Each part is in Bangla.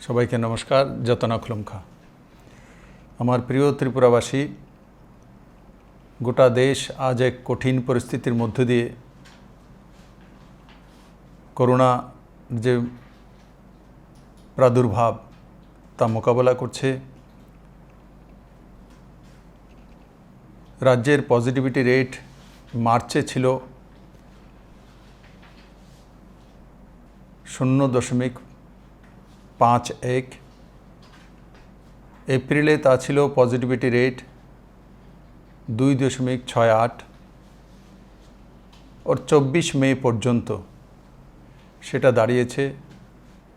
সবাইকে নমস্কার। যতনা খুলুমখা। আমার প্রিয় ত্রিপুরাবাসী, গোটা দেশ আজ এক কঠিন পরিস্থিতির মধ্য দিয়ে করোনা যে প্রাদুর্ভাব তা মোকাবেলা করছে। রাজ্যের পজিটিভিটি রেট মার্চে ছিল 0.51, এপ্রিলে তা ছিল পজিটিভিটি রেট 2.68 और 24 মে পর্যন্ত সেটা দাঁড়িয়েছে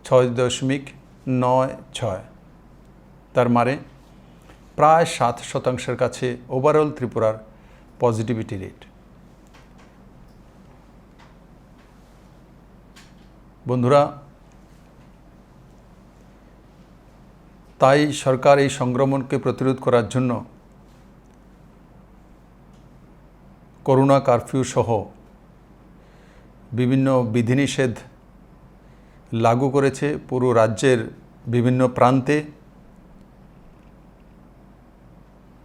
6.96। তার মানে প্রায় 7% কাছে ওভারঅল ত্রিপুরার পজিটিভিটি রেট। বন্ধুরা, তাই সরকার এই সংক্রমণকে প্রতিরোধ করার জন্য করোনা কারফিউ সহ বিভিন্ন বিধিনিষেধ লাগু করেছে পুরো রাজ্যের বিভিন্ন প্রান্তে।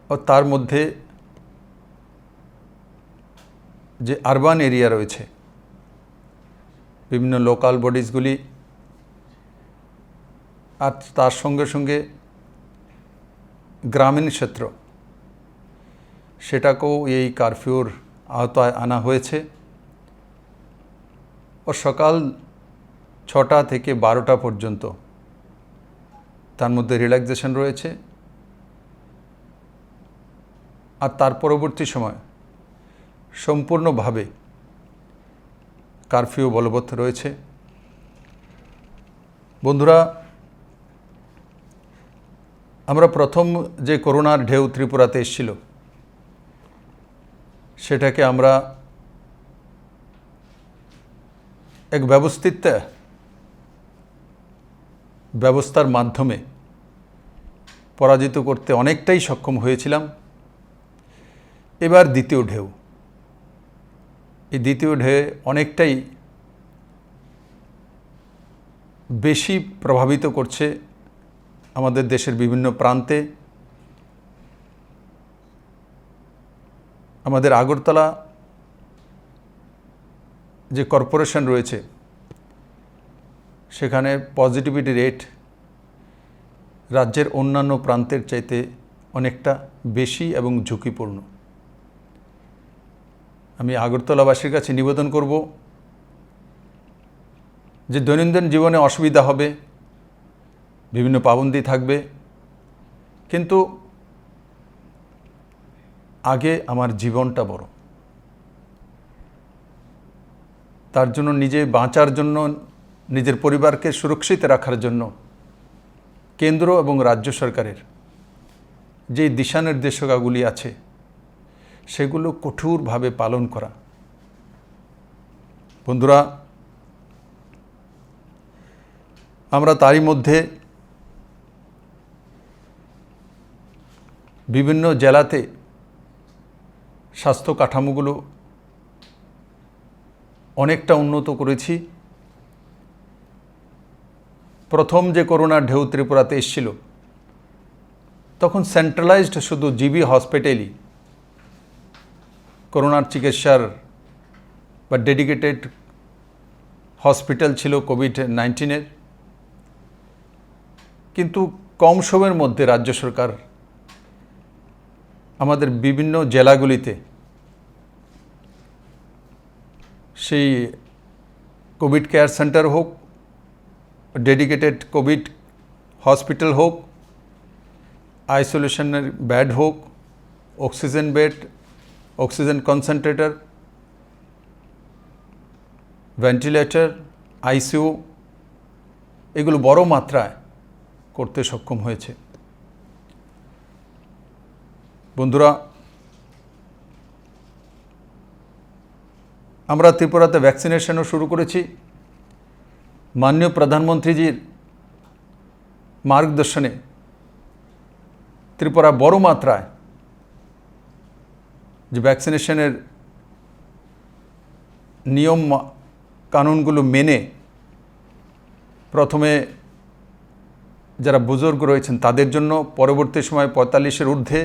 ও তার মধ্যে যে আরবান এরিয়া রয়েছে, বিভিন্ন লোকাল বডিজগুলি, আর তার সঙ্গে সঙ্গে গ্রামীণ ক্ষেত্র, সেটাকেও এই কারফিউর আওতায় আনা হয়েছে। ও সকাল 6টা থেকে 12টা পর্যন্ত তার মধ্যে রিল্যাক্সেশন রয়েছে। আর তার পরবর্তী সময় সম্পূর্ণভাবে কারফিউ বলবৎ রয়েছে। বন্ধুরা, আমরা প্রথম যে করোনার ঢেউ ত্রিপুরাতে এসেছিল, সেটাকে আমরা এক ব্যবস্থার মাধ্যমে পরাজিত করতে অনেকটাই সক্ষম হয়েছিলাম। এবার দ্বিতীয় ঢেউ, এই দ্বিতীয় ঢেউ অনেকটাই বেশি প্রভাবিত করছে আমাদের দেশের বিভিন্ন প্রান্তে। আমাদের আগরতলা যে কর্পোরেশন রয়েছে, সেখানে পজিটিভিটি রেট রাজ্যের অন্যান্য প্রান্তের চাইতে অনেকটা বেশি এবং ঝুঁকিপূর্ণ। আমি আগরতলাবাসীর কাছে নিবেদন করব যে দৈনন্দিন জীবনে অসুবিধা হবে, বিভিন্ন পাবন্দি থাকবে, কিন্তু আগে আমার জীবনটা বড়। তার জন্য নিজে বাঁচার জন্য, নিজের পরিবারকে সুরক্ষিত রাখার জন্য কেন্দ্র এবং রাজ্য সরকারের যে দিশানির্দেশিকাগুলি আছে, সেগুলো কঠোরভাবে পালন করা। বন্ধুরা, আমরা তারই মধ্যে বিভিন্ন জেলাতে স্বাস্থ্য কাঠামোগুলো অনেকটা উন্নত করেছি। প্রথম যে করোনার ঢেউ ত্রিপুরাতে এসেছিল, তখন সেন্ট্রালাইজড শুধু জিবি হসপিটালই করোনার চিকিৎসার বা ডেডিকেটেড হসপিটাল ছিল কোভিড-19-এর। কিন্তু কম সময়ের মধ্যে রাজ্য সরকার আমাদের বিভিন্ন জেলাগুলিতে সেই কোভিড কেয়ার সেন্টার হোক, ডেডিকেটেড কোভিড হসপিটাল হোক, আইসোলেশনের বেড হোক, oxygen bed, oxygen concentrator, ventilator, ICU, এগুলো বড় মাত্রায় করতে সক্ষম হয়েছে। বন্ধুরা, আমরা ত্রিপুরাতে ভ্যাকসিনেশনও শুরু করেছি। মাননীয় প্রধানমন্ত্রীজির মার্গদর্শনে ত্রিপুরা বড় মাত্রায় যে ভ্যাকসিনেশনের নিয়ম কানুনগুলো মেনে প্রথমে যারা বুজুর্গ রয়েছেন তাদের জন্য পরবর্তী সময় 45-এর ঊর্ধ্বে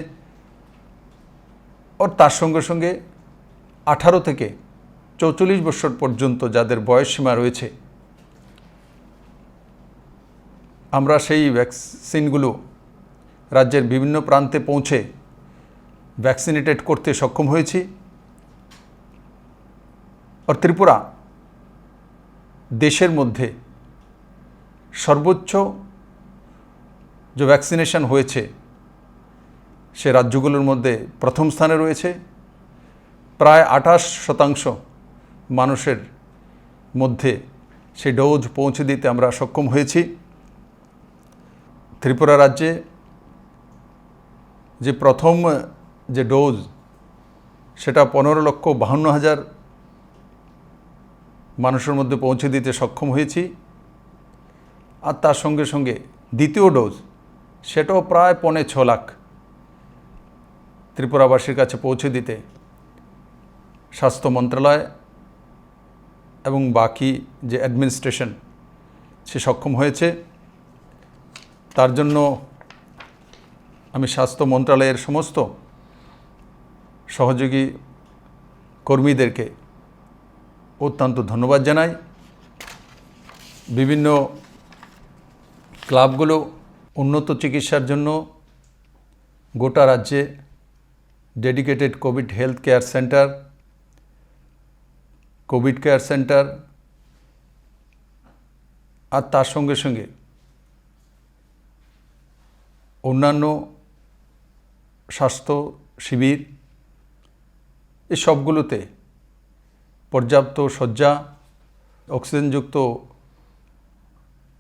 ও তার সঙ্গে সঙ্গে 18 থেকে 44 বছর পর্যন্ত যাদের বয়সসীমা রয়েছে, আমরা সেই ভ্যাকসিনগুলো রাজ্যের বিভিন্ন প্রান্তে পৌঁছে ভ্যাকসিনেটেড করতে সক্ষম হয়েছি। আর ত্রিপুরা দেশের মধ্যে সর্বোচ্চ যে ভ্যাকসিনেশন হয়েছে সে রাজ্যগুলোর মধ্যে প্রথম স্থানে রয়েছে। প্রায় 28% মানুষের মধ্যে সেই ডোজ পৌঁছে দিতে আমরা সক্ষম হয়েছি। ত্রিপুরা রাজ্যে যে প্রথম যে ডোজ সেটা 15,52,000 মানুষের মধ্যে পৌঁছে দিতে সক্ষম হয়েছি। আর তার সঙ্গে সঙ্গে দ্বিতীয় ডোজ সেটাও প্রায় 6.25 লাখ ত্রিপুরাবাসীর কাছে পৌঁছে দিতে স্বাস্থ্য মন্ত্রণালয় এবং বাকি যে অ্যাডমিনিস্ট্রেশন সে সক্ষম হয়েছে। তার জন্য আমি স্বাস্থ্য মন্ত্রণালয়ের সমস্ত সহযোগী কর্মীদেরকে অত্যন্ত ধন্যবাদ জানাই। বিভিন্ন ক্লাবগুলো উন্নত চিকিৎসার জন্য গোটা রাজ্যে dedicated covid health care centre, covid care centre আর তার সঙ্গে সঙ্গে অন্যান্য স্বাস্থ্য শিবির এই সবগুলোতে পর্যাপ্ত শয্যা, অক্সিজেনযুক্ত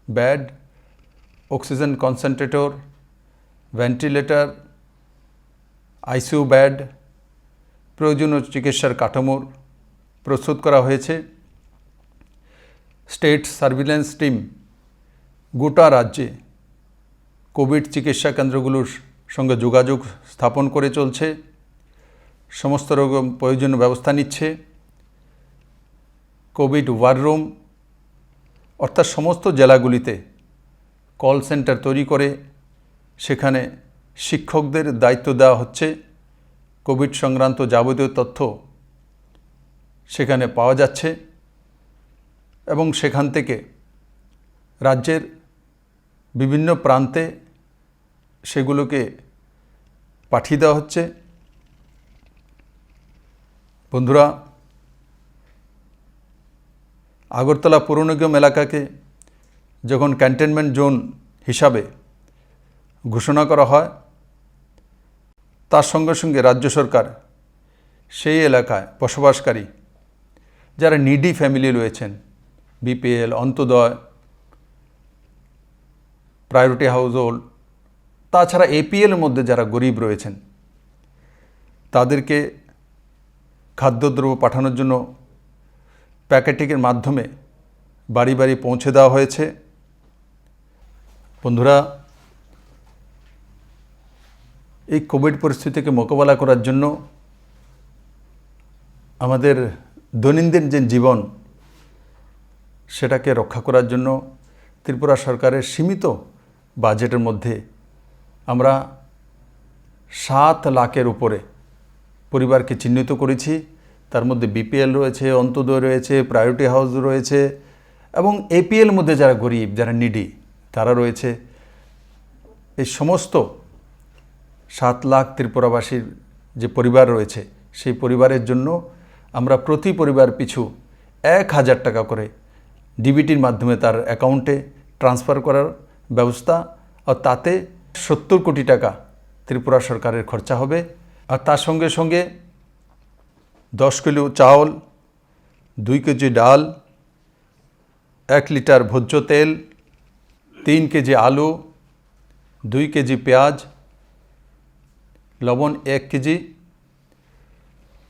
bed, oxygen concentrator, ventilator, ICU bed, প্রয়োজনীয় চিকিৎসার কাঠামোর প্রস্তুত করা হয়েছে। স্টেট সার্ভিলেন্স টিম গোটা রাজ্যে কোভিড চিকিৎসা কেন্দ্রগুলোর সঙ্গে যোগাযোগ স্থাপন করে চলছে, সমস্ত রকম প্রয়োজনীয় ব্যবস্থা নিচ্ছে। কোভিড ওয়ার রুম অর্থাৎ সমস্ত জেলাগুলিতে কল সেন্টার তৈরি করে সেখানে শিক্ষকদের দায়িত্ব দেওয়া হচ্ছে। কোভিড সংক্রান্ত যাবতীয় তথ্য সেখানে পাওয়া যাচ্ছে এবং সেখান থেকে রাজ্যের বিভিন্ন প্রান্তে সেগুলোকে পাঠিয়ে দেওয়া হচ্ছে। বন্ধুরা, আগরতলা পৌর নিগম এলাকাকে যখন কন্টেনমেন্ট জোন হিসাবে ঘোষণা করা হয়, তার সঙ্গে সঙ্গে রাজ্য সরকার সেই এলাকায় বসবাসকারী যারা নিডি ফ্যামিলি রয়েছেন, BPL, Antyodaya, priority house hold, তাছাড়া এপিএলের মধ্যে যারা গরিব রয়েছেন তাদেরকে খাদ্যদ্রব্য পাঠানোর জন্য প্যাকেটিংয়ের মাধ্যমে বাড়ি বাড়ি পৌঁছে দেওয়া হয়েছে। বন্ধুরা, এই কোভিড পরিস্থিতিকে মোকাবেলা করার জন্য আমাদের দৈনন্দিন যে জীবন সেটাকে রক্ষা করার জন্য ত্রিপুরা সরকারের সীমিত বাজেটের মধ্যে আমরা 7 লাখের উপরে পরিবারকে চিহ্নিত করেছি। তার মধ্যে বিপিএল রয়েছে, অন্তোদয় রয়েছে, প্রায়োরিটি হাউস রয়েছে এবং এপিএল মধ্যে যারা গরিব, যারা নিডি তারা রয়েছে। এই সমস্ত 7 লাখ ত্রিপুরাবাসীর যে পরিবার রয়েছে সেই পরিবারের জন্য আমরা প্রতি পরিবার পিছু 1,000 টাকা করে ডিবিটির মাধ্যমে তার অ্যাকাউন্টে ট্রান্সফার করার ব্যবস্থা, আর তাতে 70 কোটি টাকা ত্রিপুরা সরকারের খরচা হবে। আর তার সঙ্গে সঙ্গে 10 কিলো চাউল, 2 কেজি ডাল, 1 লিটার ভোজ্য তেল, 3 কেজি আলু, 2 কেজি পেঁয়াজ, লবণ 1 কেজি,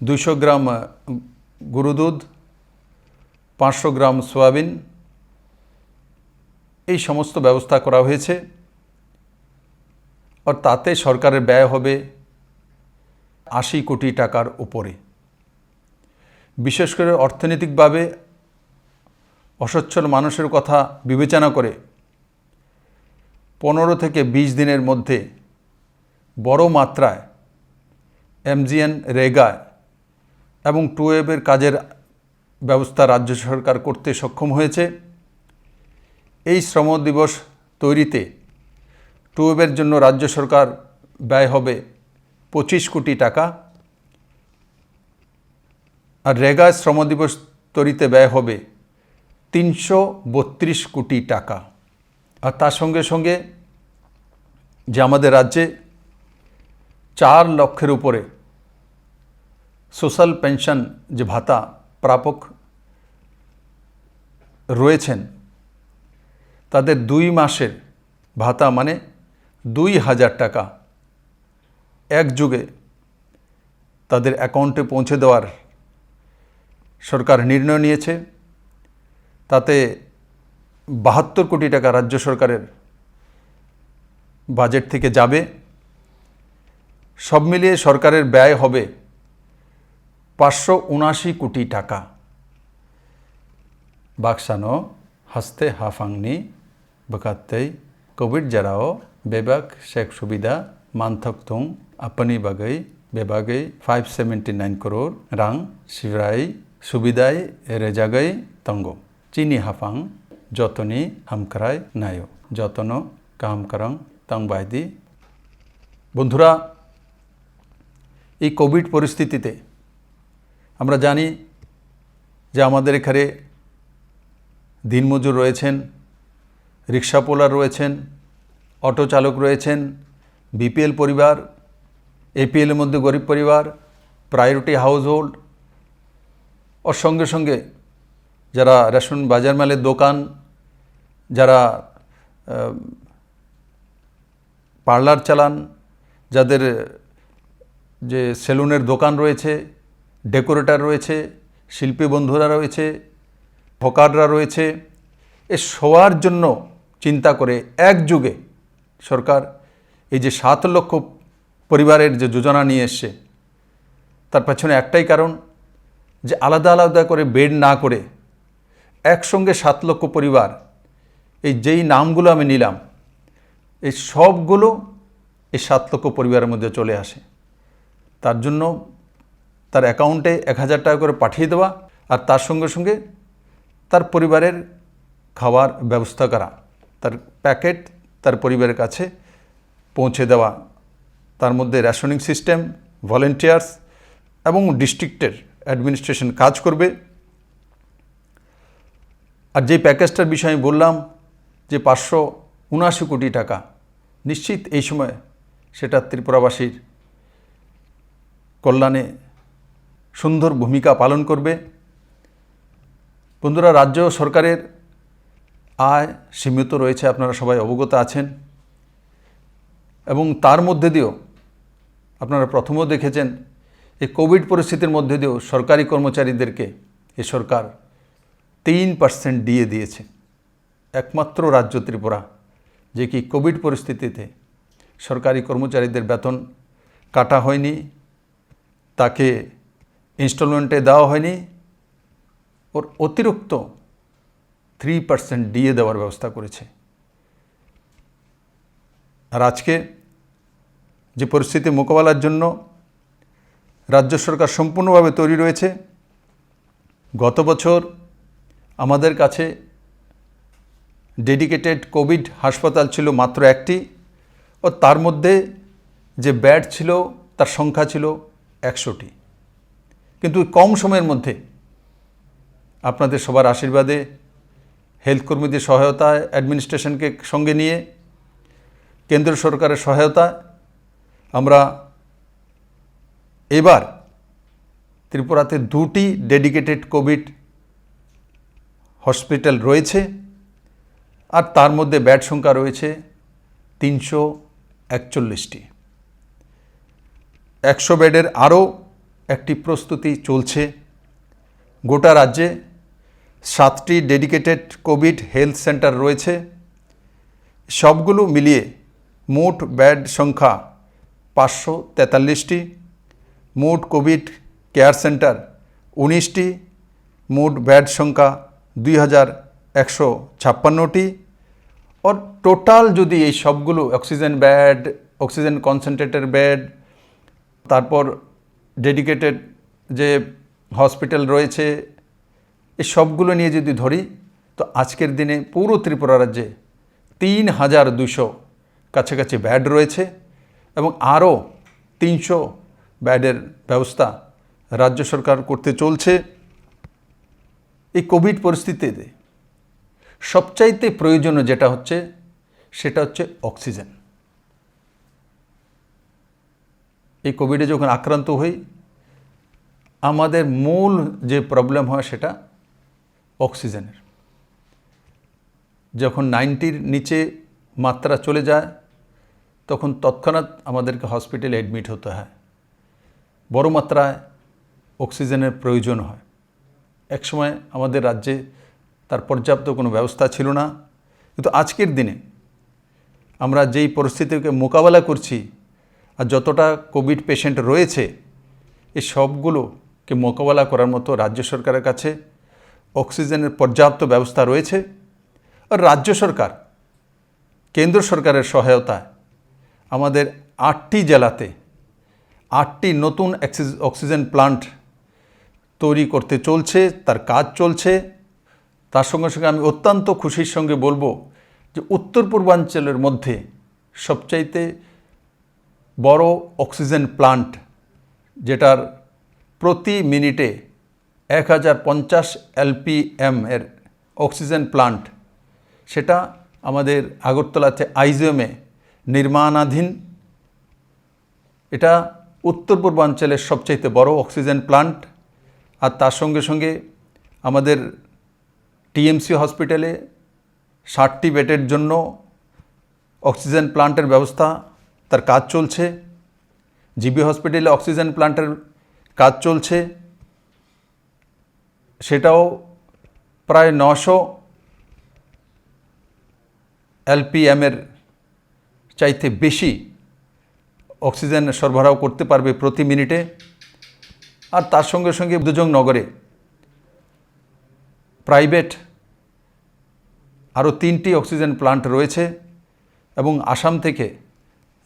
200 গ্রাম গরু দুধ, 500 গ্রাম সয়াবিন, এই সমস্ত ব্যবস্থা করা হয়েছে। আর তাতে সরকারের ব্যয় হবে 80 কোটি টাকার উপরে। বিশেষ করে অর্থনৈতিকভাবে অসচ্ছল মানুষের কথা বিবেচনা করে 15 থেকে 20 দিনের মধ্যে বড় মাত্রায় এমজিএন রেগা এবং 2F কাজের ব্যবস্থা রাজ্য সরকার করতে সক্ষম হয়েছে। এই শ্রম দিবস তৈরিতে 2F জন্য রাজ্য সরকার ব্যয় হবে 25 কোটি টাকা, আর রেগা শ্রম দিবস তৈরিতে ব্যয় হবে 332 কোটি টাকা। আর তার সঙ্গে সঙ্গে যে আমাদের রাজ্যে 4 লক্ষের উপরে সোশ্যাল পেনশন যে ভাতা প্রাপক রয়েছেন, তাদের 2 মাসের ভাতা মানে 2000 টাকা একযোগে তাদের অ্যাকাউন্টে পৌঁছে দেওয়ার সরকার নির্ণয় নিয়েছে। তাতে 72 কোটি টাকা রাজ্য সরকারের বাজেট থেকে যাবে। সব মিলিয়ে সরকারের ব্যয় হবে 579 কোটি টাকা। বাক্সানো হাসতে হাফাংনি বকাতেই কোভিড জারাও বেবাক শেখ সুবিধা মানথক থং আপনি বাগৈ বেবাগৈ 579 করোর রাং শিবরাই সুবিধায় রেজাগৈ তঙ্গ চিনি হাফাং যতনি হামকরাই নায়ো যতন কামকরং তংবাইদি। বন্ধুরা, এই কোভিড পরিস্থিতিতে আমরা জানি যে আমাদের এখানে দিনমজুর রয়েছেন, রিক্সাপোলার রয়েছেন, অটো চালক রয়েছেন, বিপিএল পরিবার, এপিএলের মধ্যে গরিব পরিবার, প্রায়োরিটি হাউস হোল্ড, ওর সঙ্গে সঙ্গে যারা রেশন বাজার মালের দোকান, যারা পার্লার চালান, যাদের যে সেলুনের দোকান রয়েছে, ডেকোরেটর রয়েছে, শিল্পী বন্ধুরা রয়েছে, হকাররা রয়েছে, এ সবার জন্য চিন্তা করে একযোগে সরকার এই যে 7 লক্ষ পরিবারের যে যোজনা নিয়ে এসছে, তার পেছনে একটাই কারণ যে আলাদা আলাদা করে বেড না করে একসঙ্গে 7 লক্ষ পরিবার, এই যেই নামগুলো আমি নিলাম, এই সবগুলো এই 7 লক্ষ পরিবারের মধ্যে চলে আসে। তার জন্য তার অ্যাকাউন্টে 1000 টাকা করে পাঠিয়ে দেওয়া, আর তার সঙ্গে সঙ্গে তার পরিবারের খাবার ব্যবস্থা করা, তার প্যাকেট তার পরিবারের কাছে পৌঁছে দেওয়া। তার মধ্যে রেশনিং সিস্টেম, ভলেন্টিয়ার্স এবং ডিস্ট্রিক্টের অ্যাডমিনিস্ট্রেশন কাজ করবে। আর যে প্যাকেজটার বিষয়ে আমি বললাম যে 579 কোটি টাকা, নিশ্চিত এই সময় সেটা ত্রিপুরাবাসীর কল্যাণে সুন্দর ভূমিকা পালন করবে। বন্ধুরা, রাজ্য সরকারের আয় সীমিত রয়েছে, আপনারা সবাই অবগত আছেন, এবং তার মধ্যে দিয়েও আপনারা প্রথমেও দেখেছেন এই কোভিড পরিস্থিতির মধ্যে দিয়েও সরকারি কর্মচারীদেরকে এই সরকার 3% দিয়ে দিয়েছে। একমাত্র রাজ্য ত্রিপুরা যে কি কোভিড পরিস্থিতিতে সরকারি কর্মচারীদের বেতন কাটা হয়নি, তাকে ইনস্টলমেন্টে দেওয়া হয়নি, ওর অতিরিক্ত 3% দিয়ে দেওয়ার ব্যবস্থা করেছে। আর আজকে যে পরিস্থিতি মোকাবেলার জন্য রাজ্য সরকার সম্পূর্ণভাবে তৈরি রয়েছে। গত বছর আমাদের কাছে ডেডিকেটেড কোভিড হাসপাতাল ছিল মাত্র 1টি, ও তার মধ্যে যে বেড ছিল তার সংখ্যা ছিল 100টি। কিন্তু কম সময়ের মধ্যে আপনাদের সবার আশীর্বাদে, হেলথ কর্মীদের সহায়তায়, অ্যাডমিনিস্ট্রেশনকে সঙ্গে নিয়ে, কেন্দ্র সরকারের সহায়তায় আমরা এবার ত্রিপুরাতে 2টি ডেডিকেটেড কোভিড হসপিটাল রয়েছে, আর তার মধ্যে বেড সংখ্যা রয়েছে 341টি। 100 বেডের আরও একটি প্রস্তুতি চলছে। গোটা রাজ্যে 7টি ডেডিকেটেড কোভিড হেলথ সেন্টার রয়েছে। সবগুলো মিলিয়ে মোট বেড সংখ্যা 543টি, মোট কোভিড কেয়ার সেন্টার 19টি, মোট বেড সংখ্যা 2156টি, और টোটাল যদি এই সবগুলো অক্সিজেন বেড, অক্সিজেন কনসেন্ট্রেটের বেড, তারপর ডেডিকেটেড যে হসপিটাল রয়েছে, এই সবগুলো নিয়ে যদি ধরি তো আজকের দিনে পুরো ত্রিপুরা রাজ্যে ৩,২০০ কাছাকাছি বেড রয়েছে এবং আরও ৩০০ বেডের ব্যবস্থা রাজ্য সরকার করতে চলছে। এই কোভিড পরিস্থিতিতে সবচাইতে প্রয়োজনীয় যেটা হচ্ছে সেটা হচ্ছে অক্সিজেন। এই কোভিডে যখন আক্রান্ত হই আমাদের মূল যে প্রবলেম হয় সেটা অক্সিজেনের। যখন 90-র নিচে মাত্রা চলে যায় তখন তৎক্ষণাৎ আমাদেরকে হসপিটালে অ্যাডমিট হতে হয়, বড় মাত্রায় অক্সিজেনের প্রয়োজন হয়। একসময় আমাদের রাজ্যে তার পর্যাপ্ত কোনো ব্যবস্থা ছিল না, কিন্তু আজকের দিনে আমরা যেই পরিস্থিতিকে মোকাবেলা করছি আর যতটা কোভিড পেশেন্ট রয়েছে এই সবগুলোকে মোকাবেলা করার মতো রাজ্য সরকারের কাছে অক্সিজেনের পর্যাপ্ত ব্যবস্থা রয়েছে। আর রাজ্য সরকার কেন্দ্র সরকারের সহায়তায় আমাদের 8টি জেলাতে 8টি নতুন অক্সিজেন প্লান্ট তৈরি করতে চলছে, তার কাজ চলছে। তার সঙ্গে সঙ্গে আমি অত্যন্ত খুশির সঙ্গে বলবো যে উত্তর পূর্বাঞ্চলের মধ্যে সবচাইতে বড় অক্সিজেন প্লান্ট, যেটার প্রতি মিনিটে 1050 LPM এর অক্সিজেন প্লান্ট, সেটা আমাদের আগরতলাতে আইজিএমে নির্মাণাধীন। এটা উত্তর পূর্বাঞ্চলের সবচাইতে বড় অক্সিজেন প্লান্ট। আর তার সঙ্গে সঙ্গে আমাদের টিএমসি হসপিটালে 60টি বেডের জন্য অক্সিজেন প্লান্টের ব্যবস্থা, তার কাজ চলছে। জিবি হসপিটালে অক্সিজেন প্লান্টের কাজ চলছে, সেটাও প্রায় 900 LPM এর চাইতে বেশি অক্সিজেন সরবরাহ করতে পারবে প্রতি মিনিটে। আর তার সঙ্গে সঙ্গে দুজংনগরে প্রাইভেট আরও 3টি অক্সিজেন প্লান্ট রয়েছে এবং আসাম থেকে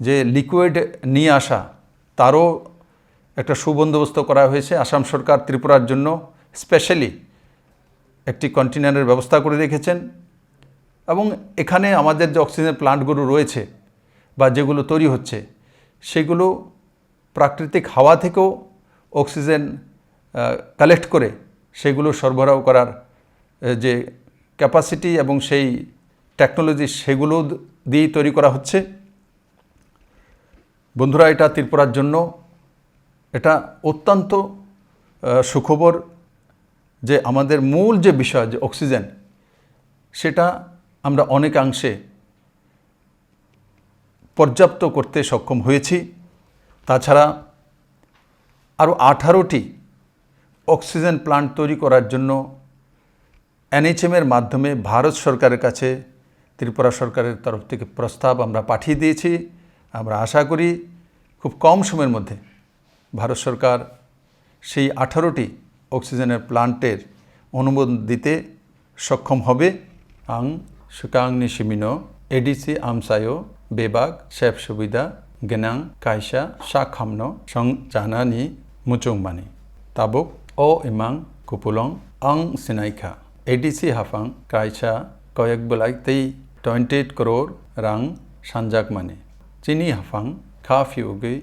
যে লিকুইড নিয়ে আসা তারও একটা সুবন্দোবস্ত করা হয়েছে। আসাম সরকার ত্রিপুরার জন্য স্পেশালি একটি কন্টেনারের ব্যবস্থা করে রেখেছেন এবং এখানে আমাদের যে অক্সিজেন প্লান্টগুলো রয়েছে বা যেগুলো তৈরি হচ্ছে সেগুলো প্রাকৃতিক হাওয়া থেকেও অক্সিজেন কালেক্ট করে সেগুলো সরবরাহ করার যে ক্যাপাসিটি এবং সেই টেকনোলজি সেগুলো দিয়েই তৈরি করা হচ্ছে। বন্ধুরা, এটা ত্রিপুরার জন্য এটা অত্যন্ত সুখবর যে আমাদের মূল যে বিষয় যে অক্সিজেন, সেটা আমরা অনেকাংশে পর্যাপ্ত করতে সক্ষম হয়েছি। তাছাড়া আরও 18টি অক্সিজেন প্লান্ট তৈরি করার জন্য NHM-এর মাধ্যমে ভারত সরকারের কাছে ত্রিপুরা সরকারের তরফ থেকে প্রস্তাব আমরা পাঠিয়ে দিয়েছি। আমরা আশা করি খুব কম সময়ের মধ্যে ভারত সরকার সেই 18টি অক্সিজেনের প্লান্টের অনুমোদন দিতে সক্ষম হবে। আং সুকাংনি সিমিনো এডিসি আমসায়ো বেবাগ সেব সুবিধা গেনাং কাইসা শাখামনো সং জানানি মুচুংমানি তাবুক ও ইমাং কুপুলং আং সিনাইখা এডিসি হাফাং কাইসা কয়েক বেলাইতেই 28 crore রাং সানজাকমানি চিনি হাফাং খা ফিউগৈ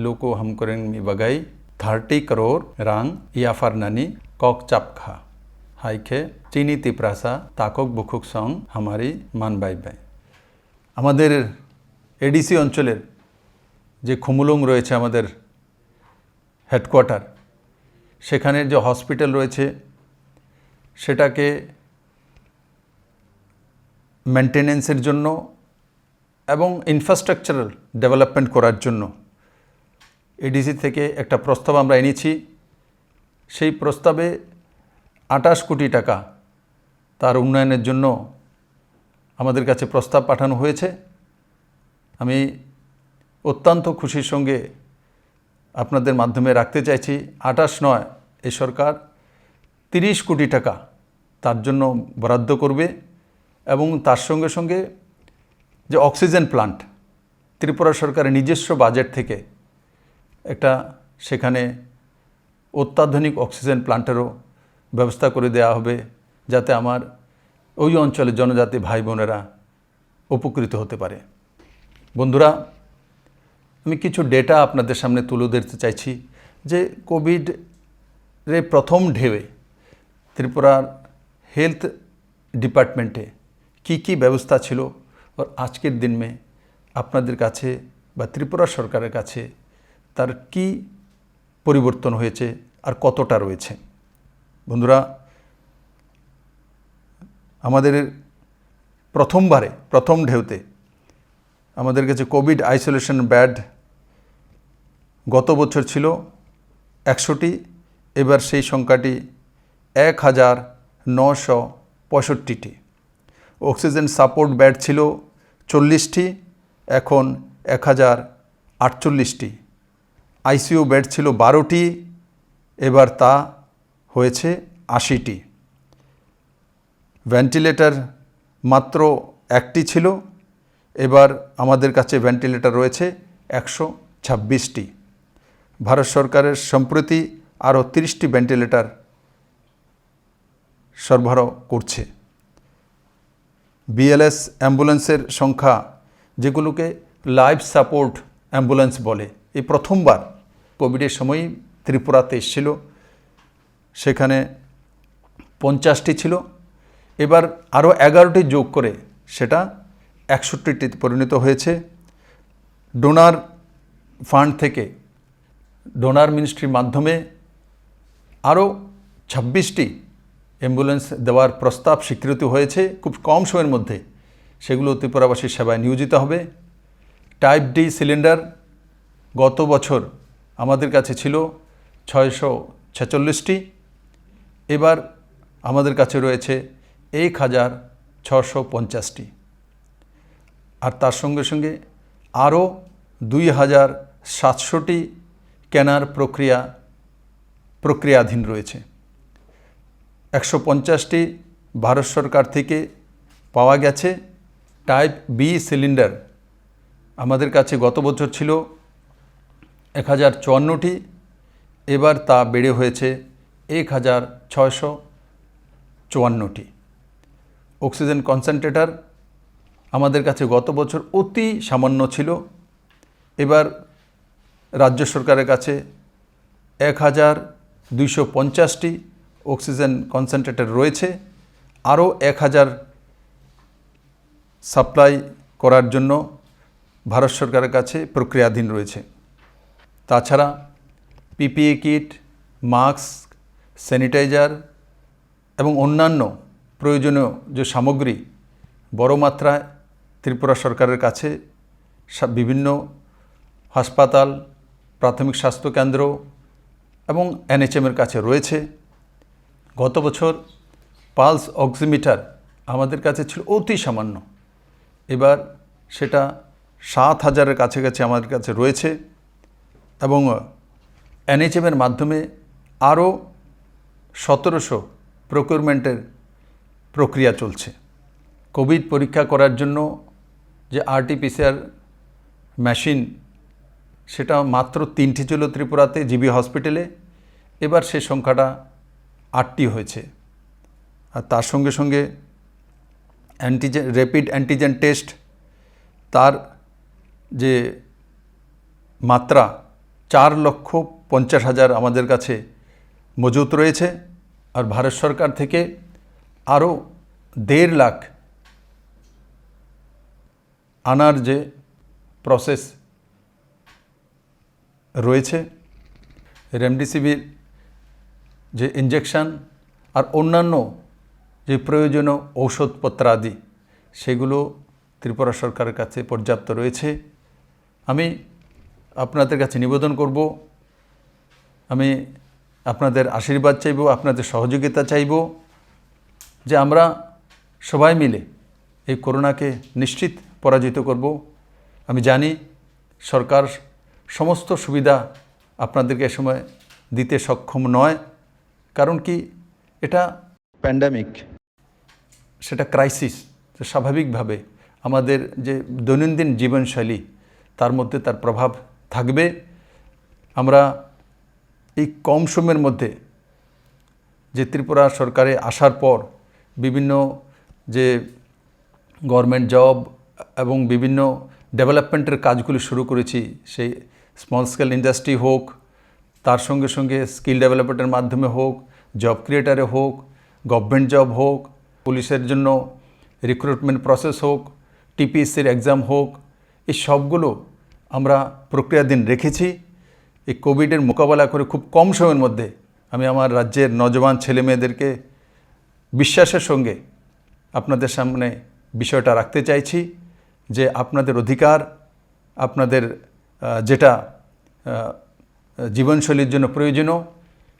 লোকো হামকরেং মি বাগাই 30 crore রাং ইয়াফারনানি কক চাপখা হাইখে চিনি তিপ্রাসা তাকক বুকুক সং হামারি মান বাই বাই। আমাদের এডিসি অঞ্চলের যে খুমুলুং রয়েছে আমাদের হেডকোয়ার্টার, সেখানের যে হসপিটাল রয়েছে সেটাকে মেনটেনেন্সের জন্য এবং ইনফ্রাস্ট্রাকচারাল ডেভেলপমেন্ট করার জন্য এডিসি থেকে একটা প্রস্তাব আমরা এনেছি। সেই প্রস্তাবে 28 কোটি টাকা তার উন্নয়নের জন্য আমাদের কাছে প্রস্তাব পাঠানো হয়েছে। আমি অত্যন্ত খুশির সঙ্গে আপনাদের মাধ্যমে রাখতে চাইছি 28 নয়, এই সরকার 30 কোটি টাকা তার জন্য বরাদ্দ করবে এবং তার সঙ্গে সঙ্গে যে অক্সিজেন প্লান্ট, ত্রিপুরা সরকারের নিজস্ব বাজেট থেকে একটা সেখানে অত্যাধুনিক অক্সিজেন প্লান্টেরও ব্যবস্থা করে দেওয়া হবে, যাতে আমার ওই অঞ্চলের জনজাতি ভাই বোনেরা উপকৃত হতে পারে। বন্ধুরা, আমি কিছু ডেটা আপনাদের সামনে তুলে ধরতে চাইছি যে কোভিডের প্রথম ঢেউয়ে ত্রিপুরার হেলথ ডিপার্টমেন্টে কি ব্যবস্থা ছিল, আর আজকের দিন মে আপনাদের কাছে বা ত্রিপুরা সরকারের কাছে তার কি পরিবর্তন হয়েছে আর কতটা রয়েছে। বন্ধুরা, আমাদের প্রথম ঢেউতে আমাদের কাছে কোভিড আইসোলেশন বেড গত বছর ছিল 100টি, এবার সেই সংখ্যাটি 1965টি। অক্সিজেন সাপোর্ট বেড ছিল 40টি, এখন 1048টি। আইসিইউ বেড ছিল 12টি, এবার তা হয়েছে 80টি। ভেন্টিলেটর মাত্র 1টি ছিল, এবার আমাদের কাছে ভেন্টিলেটর রয়েছে 126টি। ভারত সরকারের সম্প্রতি আরও 30টি ভেন্টিলেটর সরবরাহ করছে। বিএলএস অ্যাম্বুলেন্সের সংখ্যা, যেগুলোকে লাইফ সাপোর্ট অ্যাম্বুলেন্স বলে, এই প্রথমবার কোভিডের সময়ই ত্রিপুরাতে এসেছিল, সেখানে 50টি ছিল, এবার আরও 11টি যোগ করে সেটা 61টিতে পরিণত হয়েছে। ডোনার ফান্ড থেকে, ডোনার মিনিস্ট্রির মাধ্যমে আরও 26টি অ্যাম্বুলেন্স দেওয়ার প্রস্তাব স্বীকৃত হয়েছে খুব কম সময়ের মধ্যে। সেগুলো ত্রিপুরাবাসীর সেবায় নিয়োজিত হবে। টাইপ ডি সিলিন্ডার গত বছর আমাদের কাছে ছিল 646টি, এবার আমাদের কাছে রয়েছে 1650টি। আর তার সঙ্গে সঙ্গে আরও 2700টি কেনার প্রক্রিয়াধীন রয়েছে। 150টি ভারত সরকার থেকে পাওয়া গেছে। টাইপ বি সিলিন্ডার আমাদের কাছে গত বছর ছিল 1054টি, এবার তা বেড়ে হয়েছে 1654টি। অক্সিজেন কনসেন্ট্রেটর আমাদের কাছে গত বছর অতি সামান্য ছিল, এবার রাজ্য সরকারের কাছে 1250টি অক্সিজেন কনসেন্ট্রেটর রয়েছে। আরও 1000 সাপ্লাই করার জন্য ভারত সরকারের কাছে প্রক্রিয়াধীন রয়েছে। তাছাড়া পিপিই কিট, মাস্ক, স্যানিটাইজার এবং অন্যান্য প্রয়োজনীয় যে সামগ্রী বড় মাত্রায় ত্রিপুরা সরকারের কাছে বিভিন্ন হাসপাতাল, প্রাথমিক স্বাস্থ্যকেন্দ্র এবং এনএচএমের কাছে রয়েছে। গত বছর পালস অক্সিমিটার আমাদের কাছে ছিল অতি সামান্য, এবার সেটা 7000-এর কাছাকাছি আমাদের কাছে রয়েছে এবং এনএচএমের মাধ্যমে আরও 1700 প্রকিউরমেন্টের প্রক্রিয়া চলছে। কোভিড পরীক্ষা করার জন্য যে আরটিপিসিআর মেশিন, সেটা মাত্র 3টি ছিল ত্রিপুরাতে জিবি হসপিটালে, এবার সে সংখ্যাটা 8টি হয়েছে। আর তার সঙ্গে সঙ্গে র্যাপিড অ্যান্টিজেন টেস্ট, তার যে মাত্রা 4,50,000 আমাদের কাছে মজুত রয়েছে। আর ভারত সরকার থেকে আরও 1.5 লাখ আনার যে প্রসেস রয়েছে। রেমডেসিভির যে ইঞ্জেকশন আর অন্যান্য যে প্রয়োজনীয় ঔষধপত্রাদি, সেগুলো ত্রিপুরা সরকারের কাছে পর্যাপ্ত রয়েছে। আমি আপনাদের কাছে নিবেদন করব, আমি আপনাদের আশীর্বাদ চাইব, আপনাদের সহযোগিতা চাইব, যে আমরা সবাই মিলে এই করোনাকে নিশ্চিত পরাজিত করব। আমি জানি সরকার সমস্ত সুবিধা আপনাদেরকে এ সময় দিতে সক্ষম নয়, কারণ কি এটা প্যান্ডেমিক, সেটা ক্রাইসিস, স্বাভাবিকভাবে আমাদের যে দৈনন্দিন জীবনশৈলী তার মধ্যে তার প্রভাব থাকবে। আমরা এই কম সময়ের মধ্যে যে ত্রিপুরা সরকারে আসার পর বিভিন্ন যে গভর্নমেন্ট জব এবং বিভিন্ন ডেভেলপমেন্টের কাজগুলি শুরু করেছি, সেই স্মল স্কেল ইন্ডাস্ট্রি হোক, তার সঙ্গে সঙ্গে স্কিল ডেভেলপমেন্টের মাধ্যমে হোক, জব ক্রিয়েটারে হোক, গভর্নমেন্ট জব হোক, পুলিশের জন্য রিক্রুটমেন্ট প্রসেস হোক, টিপিএসসির এক্সাম হোক, এই সবগুলো আমরা প্রক্রিয়াধীন রেখেছি। এই কোভিডের মোকাবেলা করে খুব কম সময়ের মধ্যে আমি আমার রাজ্যের নজওয়ান ছেলে মেয়েদেরকে বিশ্বাসের সঙ্গে আপনাদের সামনে বিষয়টা রাখতে চাইছি যে আপনাদের অধিকার, আপনাদের যেটা জীবনশৈলীর জন্য প্রয়োজনীয়,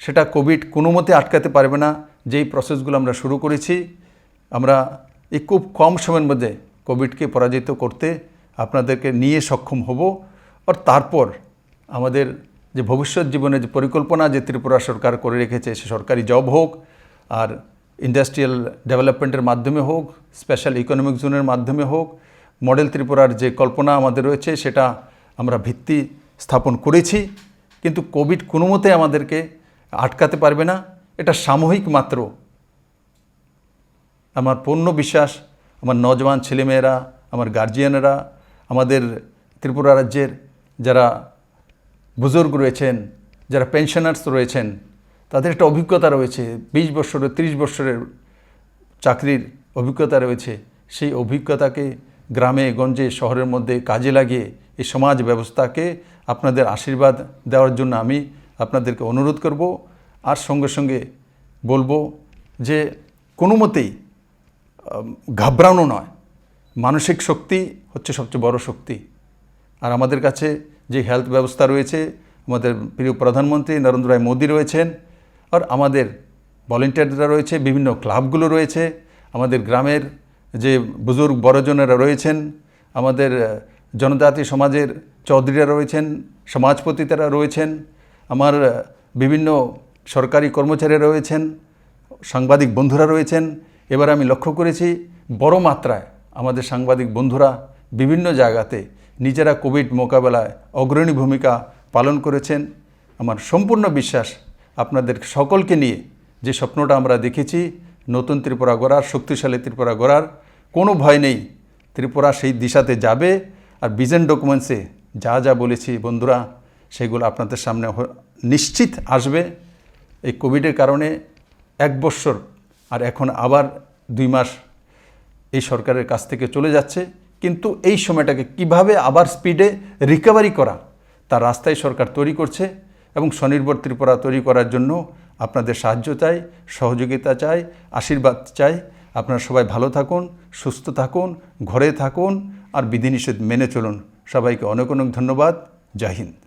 সেটা কোভিড কোনো মতে আটকাতে পারবে না। যেই প্রসেসগুলো আমরা শুরু করেছি, আমরা এই খুব কম সময়ের মধ্যে কোভিডকে পরাজিত করতে আপনাদেরকে নিয়ে সক্ষম হব। আর তারপর আমাদের যে ভবিষ্যৎ জীবনের যে পরিকল্পনা যে ত্রিপুরা সরকার করে রেখেছে, সে সরকারি জব হোক আর ইন্ডাস্ট্রিয়াল ডেভেলপমেন্টের মাধ্যমে হোক, স্পেশাল ইকোনমিক জোনের মাধ্যমে হোক, মডেল ত্রিপুরার যে কল্পনা আমাদের রয়েছে সেটা আমরা ভিত্তি স্থাপন করেছি। কিন্তু কোভিড কোনো মতে আমাদেরকে আটকাতে পারবে না, এটা সাময়িক মাত্র। আমার পূর্ণ বিশ্বাস আমার নজওয়ান ছেলেমেয়েরা, আমার গার্জিয়ানেরা, আমাদের ত্রিপুরা রাজ্যের যারা বুজুর্গ রয়েছেন, যারা পেনশনার্স রয়েছেন, তাদের একটা অভিজ্ঞতা রয়েছে, 20 বছরের 30 বছরের চাকরির অভিজ্ঞতা রয়েছে। সেই অভিজ্ঞতাকে গ্রামে গঞ্জে শহরের মধ্যে কাজে লাগিয়ে এই সমাজ ব্যবস্থাকে আপনাদের আশীর্বাদ দেওয়ার জন্য আমি আপনাদেরকে অনুরোধ করব। আর সঙ্গে সঙ্গে বলবো যে কোনো মতেই ঘাবড়ানো নয়, মানসিক শক্তি হচ্ছে সবচেয়ে বড় শক্তি। আর আমাদের কাছে যে হেলথ ব্যবস্থা রয়েছে, আমাদের প্রিয় প্রধানমন্ত্রী নরেন্দ্র ভাই মোদী রয়েছেন, আর আমাদের ভলেন্টিয়াররা রয়েছে, বিভিন্ন ক্লাবগুলো রয়েছে, আমাদের গ্রামের যে বুজুর্গ বড়জনেরা রয়েছেন, আমাদের জনজাতি সমাজের চৌধুরীরা রয়েছেন, সমাজপতিরা রয়েছেন, আমার বিভিন্ন সরকারি কর্মচারীরা রয়েছেন, সাংবাদিক বন্ধুরা রয়েছেন। এবার আমি লক্ষ্য করেছি বড় মাত্রায় আমাদের সাংবাদিক বন্ধুরা বিভিন্ন জায়গাতে নিজেরা কোভিড মোকাবেলায় অগ্রণী ভূমিকা পালন করেছেন। আমার সম্পূর্ণ বিশ্বাস আপনাদের সকলকে নিয়ে যে স্বপ্নটা আমরা দেখেছি, নতুন ত্রিপুরা গড়ার, শক্তিশালী ত্রিপুরা গড়ার, কোনো ভয় নেই। ত্রিপুরা সেই দিশাতে যাবে। আর ভিশন ডকুমেন্টসে যা যা বলেছি বন্ধুরা, সেগুলো আপনাদের সামনে নিশ্চিত আসবে। এই কোভিডের কারণে 1 বছর আর এখন আবার 2 মাস এই সরকারের কাছ থেকে চলে যাচ্ছে, কিন্তু এই সময়টাকে কিভাবে আবার স্পিডে রিকভারি করা তার রাস্তায় সরকার তৈরি করছে। এবং স্বনির্ভর ত্রিপুরা তৈরি করার জন্য আপনাদের সাহায্য চাই, সহযোগিতা চাই, আশীর্বাদ চাই। আপনারা সবাই ভালো থাকুন, সুস্থ থাকুন, ঘরে থাকুন আর বিধিনিষেধ মেনে চলুন। সবাইকে অনেক অনেক ধন্যবাদ। জয় হিন্দ।